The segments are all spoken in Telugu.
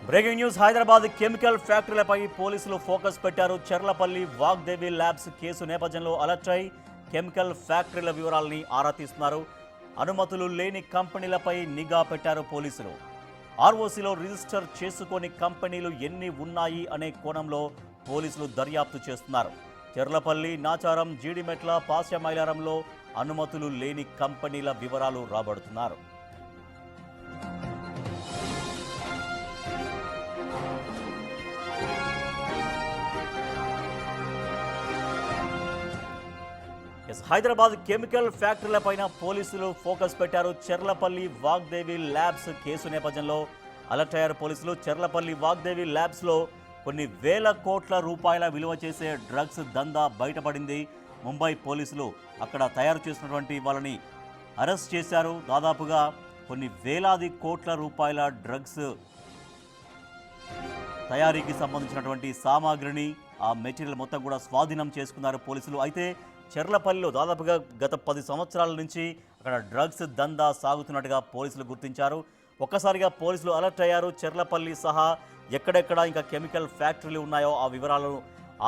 బ్రేకింగ్ న్యూస్ హైదరాబాద్ కెమికల్ ఫ్యాక్టరీలపై పోలీసులు ఫోకస్ పెట్టారు. చెర్లపల్లి వాగ్దేవి ల్యాబ్స్ కేసు నేపథ్యంలో అలర్ట్ అయి కెమికల్ ఫ్యాక్టరీల వివరాలని ఆరా తీస్తున్నారు. అనుమతులు లేని కంపెనీలపై నిఘా పెట్టారు పోలీసులు. ఆర్ఓసీలో రిజిస్టర్ చేసుకోని కంపెనీలు ఎన్ని ఉన్నాయి అనే కోణంలో పోలీసులు దర్యాప్తు చేస్తున్నారు. చెర్లపల్లి, నాచారం, జీడిమెట్ల, పాశ్యమైలారంలో అనుమతులు లేని కంపెనీల వివరాలు రాబడుతున్నారు. హైదరాబాద్ కెమికల్ ఫ్యాక్టరీలపైన పోలీసులు ఫోకస్ పెట్టారు. చెర్లపల్లి వాగ్దేవి ల్యాబ్స్ కేసు నేపథ్యంలో అలర్ట్ అయ్యారు పోలీసులు. చెర్లపల్లి వాగ్దేవి ల్యాబ్స్లో కొన్ని వేల కోట్ల రూపాయల విలువ చేసే డ్రగ్స్ దందా బయటపడింది. ముంబై పోలీసులు అక్కడ తయారు చేసినటువంటి వాళ్ళని అరెస్ట్ చేశారు. దాదాపుగా కొన్ని వేలాది కోట్ల రూపాయల డ్రగ్స్ తయారీకి సంబంధించినటువంటి సామాగ్రిని, ఆ మెటీరియల్ మొత్తం కూడా స్వాధీనం చేసుకున్నారు పోలీసులు. అయితే చెర్లపల్లిలో దాదాపుగా గత 10 సంవత్సరాల నుంచి అక్కడ డ్రగ్స్ దందా సాగుతున్నట్టుగా పోలీసులు గుర్తించారు. ఒక్కసారిగా పోలీసులు అలర్ట్ అయ్యారు. చెర్లపల్లి సహా ఎక్కడెక్కడ ఇంకా కెమికల్ ఫ్యాక్టరీలు ఉన్నాయో ఆ వివరాలను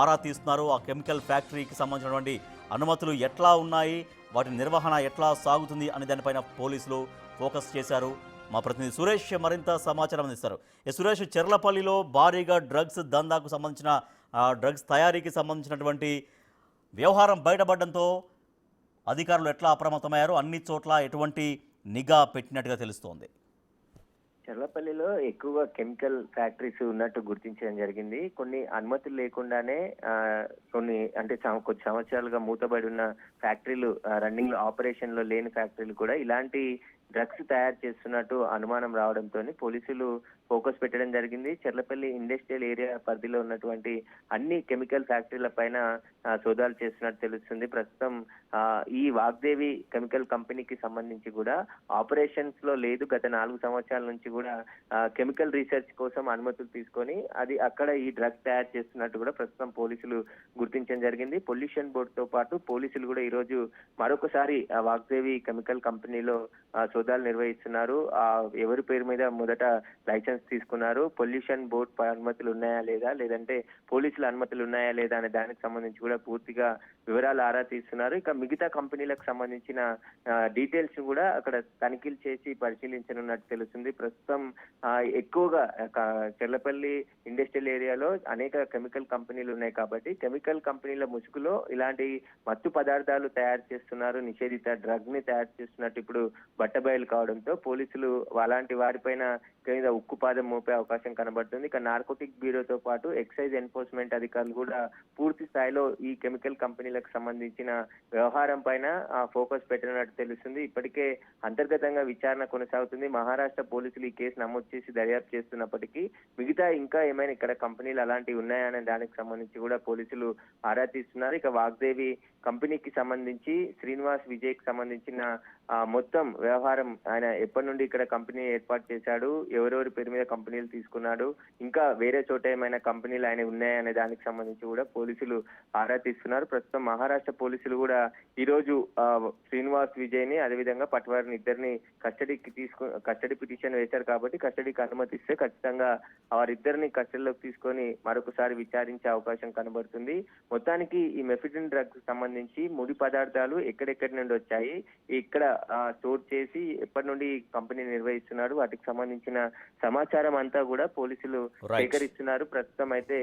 ఆరా తీస్తున్నారు. ఆ కెమికల్ ఫ్యాక్టరీకి సంబంధించినటువంటి అనుమతులు ఎట్లా ఉన్నాయి, వాటి నిర్వహణ ఎట్లా సాగుతుంది అనే దానిపైన పోలీసులు ఫోకస్ చేశారు. మా ప్రతినిధి సురేష్ మరింత సమాచారం అందిస్తారు. సురేష్, చెర్లపల్లిలో భారీగా డ్రగ్స్ దందాకు సంబంధించిన డ్రగ్స్ తయారీకి సంబంధించినటువంటి వ్యవహారం బయటపడడంతో అధికారులు ఎట్లా అప్రమత్తమయ్యారు, అన్ని చోట్ల ఎటువంటి నిఘా పెట్టినట్టుగా తెలుస్తోంది? చెర్లపల్లిలో ఎక్కువగా కెమికల్ ఫ్యాక్టరీస్ ఉన్నట్టు గుర్తించడం జరిగింది. కొన్ని అనుమతులు లేకుండానే కొన్ని అంటే కొద్ది సంవత్సరాలుగా మూతబడి ఉన్న ఫ్యాక్టరీలు, రన్నింగ్ ఆపరేషన్ లో లేని ఫ్యాక్టరీలు కూడా ఇలాంటి డ్రగ్స్ తయారు చేస్తున్నట్టు అనుమానం రావడంతో పోలీసులు ఫోకస్ పెట్టడం జరిగింది. చెర్లపల్లి ఇండస్ట్రియల్ ఏరియా పరిధిలో ఉన్నటువంటి అన్ని కెమికల్ ఫ్యాక్టరీల పైన సోదాలు చేస్తున్నట్టు తెలుస్తుంది. ప్రస్తుతం ఈ వాగ్దేవి కెమికల్ కంపెనీకి సంబంధించి కూడా ఆపరేషన్స్ లో లేదు. గత 4 సంవత్సరాల నుంచి కూడా కెమికల్ రీసెర్చ్ కోసం అనుమతులు తీసుకొని అది అక్కడ ఈ డ్రగ్స్ తయారు చేస్తున్నట్టు కూడా ప్రస్తుతం పోలీసులు గుర్తించడం జరిగింది. పొల్యూషన్ బోర్డు తో పాటు పోలీసులు కూడా ఈ రోజు మరొకసారి వాగ్దేవి కెమికల్ కంపెనీలో సోదాలు నిర్వహిస్తున్నారు. ఎవరి పేరు మీద మొదట లైసెన్స్ తీసుకున్నారు, పొల్యూషన్ బోర్డ్ అనుమతులు ఉన్నాయా లేదా, లేదంటే పోలీసుల అనుమతులు ఉన్నాయా లేదా అనే దానికి సంబంధించి కూడా పూర్తిగా వివరాలు ఆరా తీస్తున్నారు. ఇక మిగతా కంపెనీలకు సంబంధించిన డీటెయిల్స్ కూడా అక్కడ తనిఖీలు చేసి పరిశీలించనున్నట్టు తెలుస్తుంది. ప్రస్తుతం ఎక్కువగా చెర్లపల్లి ఇండస్ట్రియల్ ఏరియాలో అనేక కెమికల్ కంపెనీలు ఉన్నాయి కాబట్టి కెమికల్ కంపెనీల ముసుగులో ఇలాంటి మత్తు పదార్థాలు తయారు చేస్తున్నారు, నిషేధిత డ్రగ్ ని తయారు చేస్తున్నట్టు ఇప్పుడు బట్టబయలు కావడంతో పోలీసులు అలాంటి వారిపైన కింద ఉక్కుపాదం మోపే అవకాశం కనబడుతుంది. ఇక నార్కోటిక్ బ్యూరోతో పాటు ఎక్సైజ్ ఎన్ఫోర్స్మెంట్ అధికారులు కూడా పూర్తి స్థాయిలో ఈ కెమికల్ కంపెనీలకు సంబంధించిన వ్యవహారం పైన ఫోకస్ పెట్టినట్టు తెలుస్తుంది. ఇప్పటికే అంతర్గతంగా విచారణ కొనసాగుతుంది. మహారాష్ట్ర పోలీసులు ఈ కేసు నమోదు చేసి దర్యాప్తు చేస్తున్నప్పటికీ మిగతా ఇంకా ఏమైనా ఇక్కడ కంపెనీలు అలాంటివి ఉన్నాయనే దానికి సంబంధించి కూడా పోలీసులు ఆరా తీస్తున్నారు. ఇక వాగ్దేవి కంపెనీకి సంబంధించి శ్రీనివాస్ విజయ్కి సంబంధించిన మొత్తం వ్యవహారం, ఆయన ఎప్పటి నుండి ఇక్కడ కంపెనీ ఏర్పాటు చేశాడు, ఎవరెవరి పేరు మీద కంపెనీలు తీసుకున్నాడు, ఇంకా వేరే చోట ఏమైనా కంపెనీలు ఆయన ఉన్నాయనే దానికి సంబంధించి కూడా పోలీసులు ఆరా తీస్తున్నారు. ప్రస్తుతం మహారాష్ట్ర పోలీసులు కూడా ఈ రోజు శ్రీనివాస్ విజయ్ ని అదేవిధంగా పట్వారిని ఇద్దరిని కస్టడీ పిటిషన్ వేశారు కాబట్టి కస్టడీకి అనుమతిస్తే ఖచ్చితంగా వారిద్దరిని కస్టడీలోకి తీసుకొని మరొకసారి విచారించే అవకాశం కనబడుతుంది. మొత్తానికి ఈ మెఫిడిన్ డ్రగ్స్ సంబంధించి ముడి పదార్థాలు ఎక్కడెక్కడి నుండి వచ్చాయి, ఇక్కడ స్టోర్ చేసి ఎప్పటి నుండి కంపెనీ నిర్వహిస్తున్నాడు, వాటికి సంబంధించిన సమాచారం అంతా కూడా పోలీసులు సేకరిస్తున్నారు. ప్రస్తుతం అయితే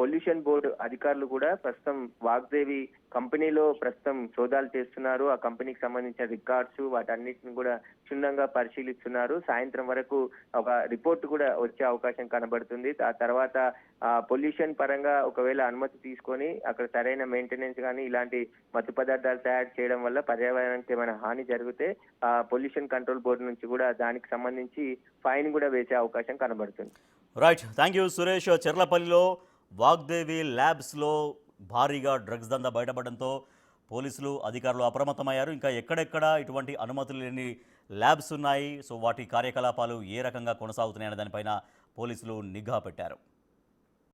పొల్యూషన్ బోర్డు అధికారులు కూడా ప్రస్తుతం వాగ్దేవి కంపెనీలో ప్రస్తుతం సోదాలు చేస్తున్నారు. ఆ కంపెనీకి సంబంధించిన రికార్డ్స్ వాటన్నిటిని కూడా క్షుణ్ణంగా పరిశీలిస్తున్నారు. సాయంత్రం వరకు ఒక రిపోర్ట్ కూడా వచ్చే అవకాశం కనబడుతుంది. ఆ తర్వాత పొల్యూషన్ పరంగా ఒకవేళ అనుమతి తీసుకొని అక్కడ సరైన మెయింటెనెన్స్ కానీ ఇలాంటి మత్తు పదార్థాలు తయారు చేయడం వల్ల పర్యావరణానికి ఏమైనా హాని జరిగితే పొల్యూషన్ కంట్రోల్ బోర్డు నుంచి కూడా దానికి సంబంధించి ఫైన్ కూడా వేసే అవకాశం కనబడుతుంది. Right, thank you Suresh. చెర్లపల్లిలో వాగ్దేవి ల్యాబ్స్లో భారీగా డ్రగ్స్ దందా బయటపడడంతో పోలీసులు అధికారులు అప్రమత్తమయ్యారు. ఇంకా ఎక్కడెక్కడ ఇటువంటి అనుమతులు లేని ల్యాబ్స్ ఉన్నాయి, సో వాటి కార్యకలాపాలు ఏ రకంగా కొనసాగుతున్నాయనే దానిపైన పోలీసులు నిఘా పెట్టారు.